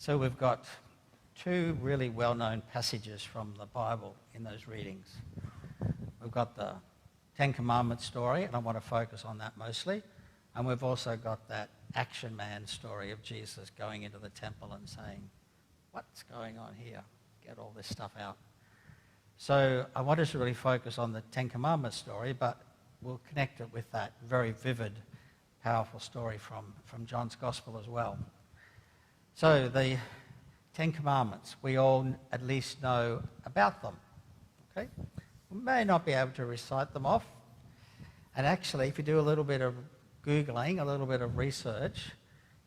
So we've got two really well-known passages from the Bible in those readings. We've got the Ten Commandments story, and I want to focus on that mostly. And we've also got that action man story of Jesus going into the temple and saying, what's going on here? Get all this stuff out. So I want us to really focus on the Ten Commandments story, but we'll connect it with that very vivid, powerful story from John's Gospel as well. So the Ten Commandments, we all at least know about them. Okay? We may not be able to recite them off. And actually, if you do a little bit of Googling, a little bit of research,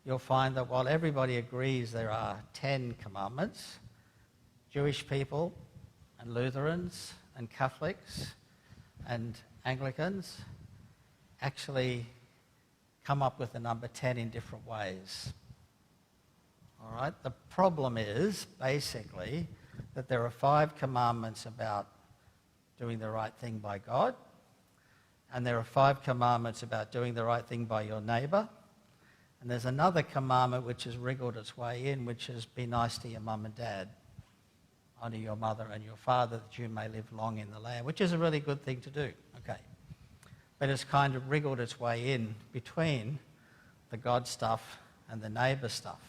you'll find that while everybody agrees there are 10 commandments, Jewish people and Lutherans and Catholics and Anglicans actually come up with the number 10 in different ways. All right? The problem is, basically, that there are 5 commandments about doing the right thing by God, and there are 5 commandments about doing the right thing by your neighbour, and there's another commandment which has wriggled its way in, which is be nice to your mum and dad, honour your mother and your father, that you may live long in the land, which is a really good thing to do. Okay. But it's kind of wriggled its way in between the God stuff and the neighbour stuff.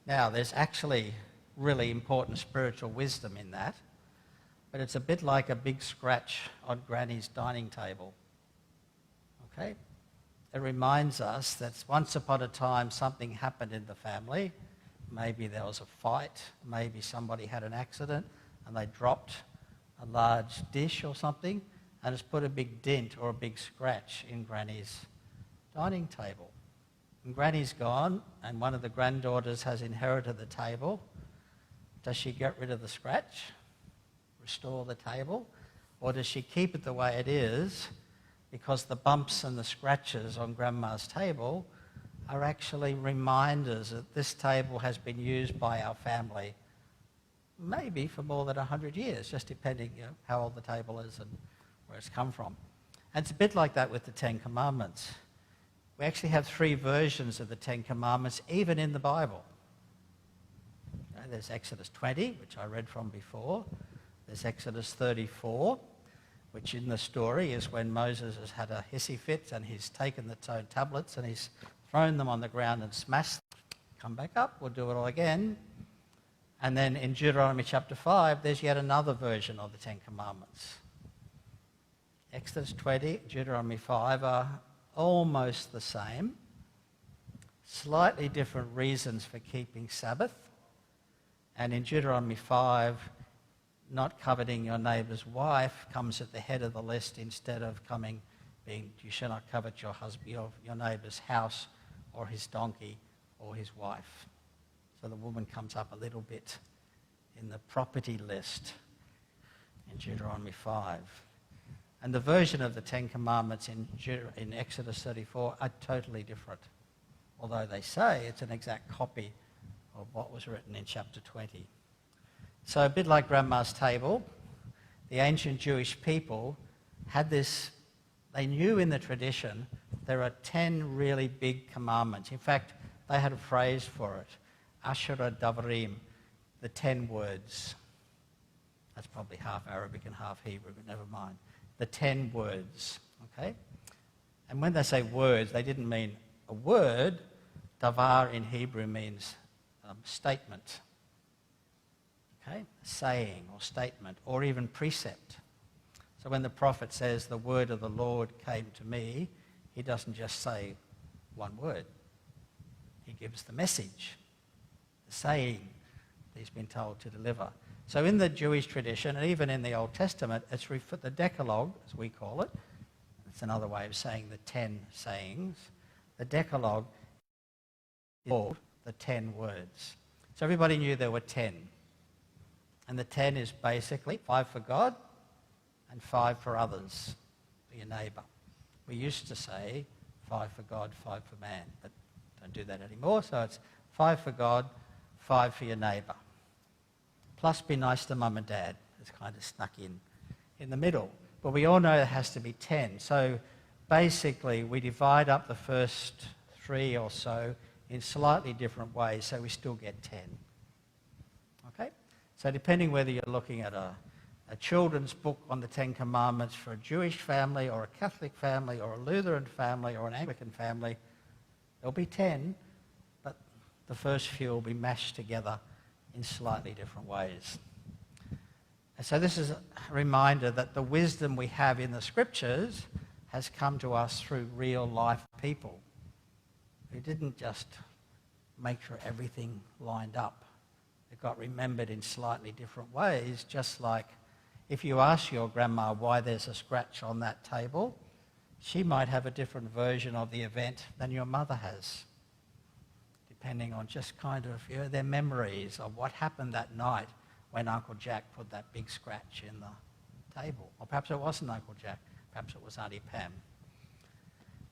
Now, there's actually really important spiritual wisdom in that, but it's a bit like a big scratch on Granny's dining table. Okay? It reminds us that once upon a time something happened in the family. Maybe there was a fight, maybe somebody had an accident and they dropped a large dish or something, and it's put a big dent or a big scratch in Granny's dining table. And Granny's gone, and one of the granddaughters has inherited the table. Does she get rid of the scratch, restore the table, or does she keep it the way it is, because the bumps and the scratches on Grandma's table are actually reminders that this table has been used by our family maybe for more than 100 years, just depending how old the table is and where it's come from. And it's a bit like that with the Ten Commandments. We actually have 3 versions of the Ten Commandments, even in the Bible. There's Exodus 20, which I read from before. There's Exodus 34, which in the story is when Moses has had a hissy fit and he's taken the stone tablets and he's thrown them on the ground and smashed them. Come back up, we'll do it all again. And then in Deuteronomy chapter 5, there's yet another version of the Ten Commandments. Exodus 20, Deuteronomy 5 are almost the same. Slightly different reasons for keeping Sabbath. And in Deuteronomy 5, not coveting your neighbour's wife comes at the head of the list instead of being you shall not covet your husband, your neighbour's house or his donkey or his wife. So the woman comes up a little bit in the property list in Deuteronomy 5. And the version of the Ten Commandments in Exodus 34 are totally different, although they say it's an exact copy of what was written in chapter 20. So a bit like Grandma's table, the ancient Jewish people had this, they knew in the tradition there are 10 really big commandments. In fact, they had a phrase for it, Ashara Davarim, the 10 words. That's probably half Arabic and half Hebrew, but never mind. The 10 words, okay? And when they say words, they didn't mean a word. Davar in Hebrew means statement, okay? Saying or statement or even precept. So when the prophet says, the word of the Lord came to me, he doesn't just say one word. He gives the message, the saying that he's been told to deliver. So in the Jewish tradition, and even in the Old Testament, it's the Decalogue, as we call it. It's another way of saying the 10 sayings. The Decalogue is called the 10 words. So everybody knew there were 10. And the 10 is basically 5 for God and 5 for others, for your neighbour. We used to say 5 for God, 5 for man, but don't do that anymore. So it's 5 for God, 5 for your neighbour. Plus be nice to mum and dad. It's kind of snuck in the middle. But we all know it has to be 10. So basically we divide up the first 3 or so in slightly different ways, so we still get 10. Okay? So depending whether you're looking at a children's book on the Ten Commandments for a Jewish family or a Catholic family or a Lutheran family or an Anglican family, there'll be 10, but the first few will be mashed together in slightly different ways. And so this is a reminder that the wisdom we have in the Scriptures has come to us through real life people who didn't just make sure everything lined up. It got remembered in slightly different ways, just like if you ask your grandma why there's a scratch on that table, she might have a different version of the event than your mother has, depending on just kind of their memories of what happened that night when Uncle Jack put that big scratch in the table. Or perhaps it wasn't Uncle Jack, perhaps it was Auntie Pam.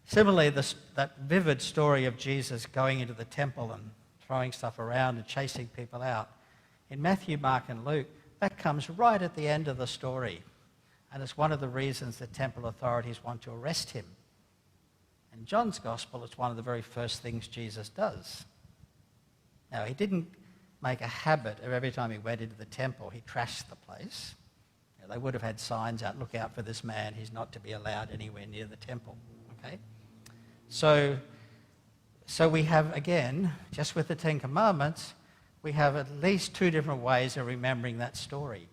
Similarly, that vivid story of Jesus going into the temple and throwing stuff around and chasing people out, in Matthew, Mark and Luke, that comes right at the end of the story. And it's one of the reasons the temple authorities want to arrest him. In John's Gospel, it's one of the very first things Jesus does. Now, he didn't make a habit of every time he went into the temple, he trashed the place. They would have had signs out, look out for this man, he's not to be allowed anywhere near the temple. Okay? So we have, again, just with the Ten Commandments, we have at least two different ways of remembering that story.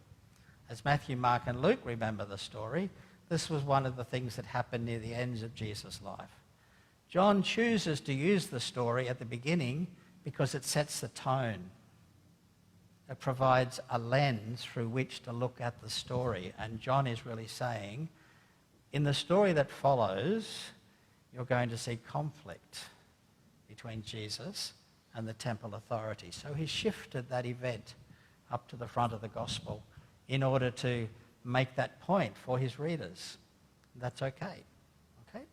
As Matthew, Mark and Luke remember the story, this was one of the things that happened near the ends of Jesus' life. John chooses to use the story at the beginning because it sets the tone. It provides a lens through which to look at the story. And John is really saying, in the story that follows, you're going to see conflict between Jesus and the temple authority. So he shifted that event up to the front of the gospel in order to make that point for his readers. That's okay. Okay?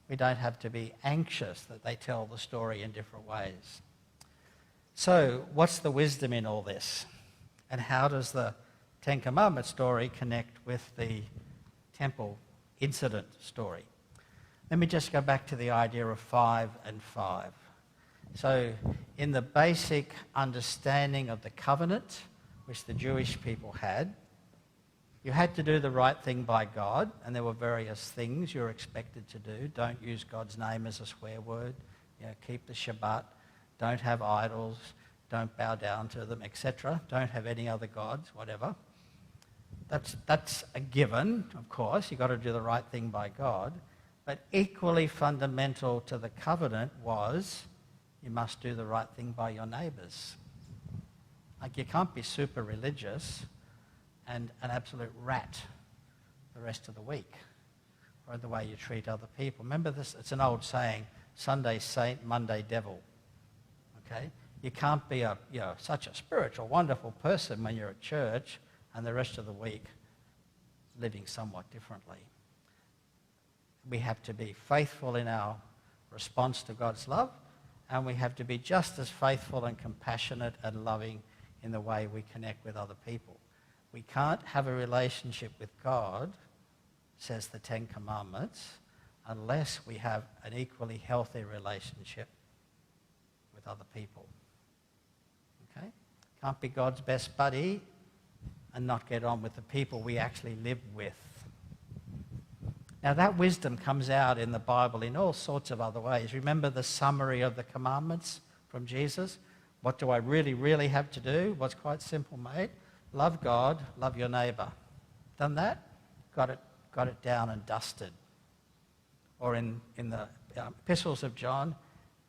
We don't have to be anxious that they tell the story in different ways. So what's the wisdom in all this? And how does the Ten Commandments story connect with the temple incident story? Let me just go back to the idea of 5 and 5. So in the basic understanding of the covenant, which the Jewish people had, you had to do the right thing by God, and there were various things you were expected to do. Don't use God's name as a swear word. Keep the Shabbat. Don't have idols. Don't bow down to them, etc. Don't have any other gods, whatever. That's a given, of course. You've got to do the right thing by God. But equally fundamental to the covenant was you must do the right thing by your neighbours. Like, you can't be super religious and an absolute rat the rest of the week, or the way you treat other people. Remember this, it's an old saying, Sunday saint, Monday devil. Okay? You can't be such a spiritual, wonderful person when you're at church and the rest of the week living somewhat differently. We have to be faithful in our response to God's love, and we have to be just as faithful and compassionate and loving in the way we connect with other people. We can't have a relationship with God, says the Ten Commandments, unless we have an equally healthy relationship with other people. Okay? Can't be God's best buddy and not get on with the people we actually live with. Now, that wisdom comes out in the Bible in all sorts of other ways. Remember the summary of the commandments from Jesus? What do I really, really have to do? Well, it's quite simple, mate. Love God, love your neighbour. Done that? Got it down and dusted. Or in the epistles of John,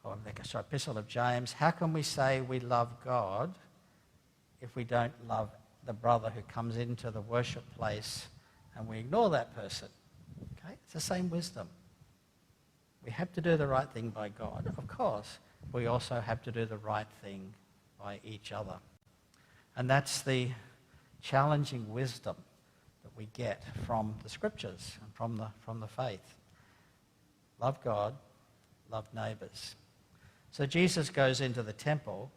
epistle of James, how can we say we love God if we don't love the brother who comes into the worship place and we ignore that person? Okay? It's the same wisdom. We have to do the right thing by God. Of course, we also have to do the right thing by each other. And that's the challenging wisdom that we get from the Scriptures and from the faith. Love God, love neighbours. So Jesus goes into the temple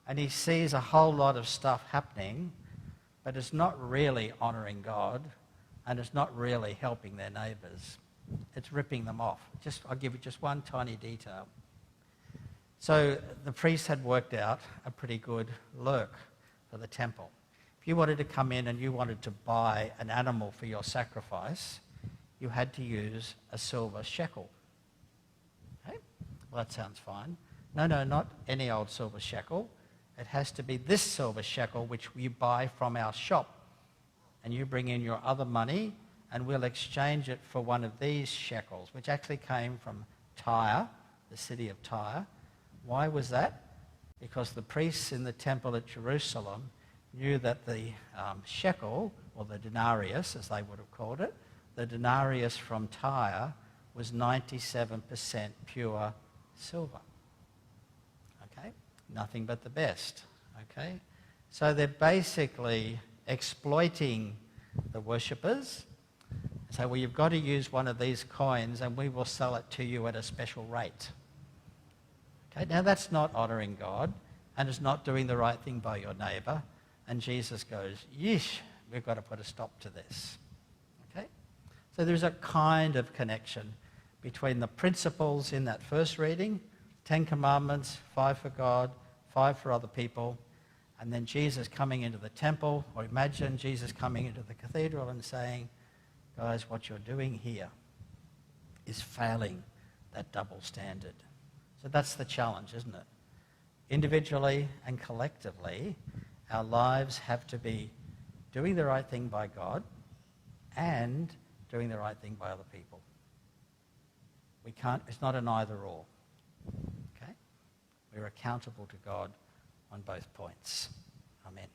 and he sees a whole lot of stuff happening, but it's not really honouring God and it's not really helping their neighbours. It's ripping them off. I'll give you just one tiny detail. So the priests had worked out a pretty good lurk for the temple. If you wanted to come in and you wanted to buy an animal for your sacrifice, you had to use a silver shekel. Okay? Well, that sounds fine. No, not any old silver shekel. It has to be this silver shekel which you buy from our shop. And you bring in your other money and we'll exchange it for one of these shekels, which actually came from Tyre, the city of Tyre. Why was that? Because the priests in the temple at Jerusalem knew that the shekel, or the denarius as they would have called it, the denarius from Tyre was 97% pure silver. Okay? Nothing but the best. Okay? So they're basically exploiting the worshippers. Say, well, you've got to use one of these coins and we will sell it to you at a special rate. Okay, now that's not honouring God and it's not doing the right thing by your neighbour. And Jesus goes, yeesh, we've got to put a stop to this. Okay? So there's a kind of connection between the principles in that first reading, 10 Commandments, 5 for God, 5 for other people, and then Jesus coming into the temple, or imagine Jesus coming into the cathedral and saying, guys, what you're doing here is failing that double standard. So that's the challenge, isn't it? Individually and collectively, our lives have to be doing the right thing by God and doing the right thing by other people. We can't, it's not an either or. Okay? We're accountable to God on both points. Amen.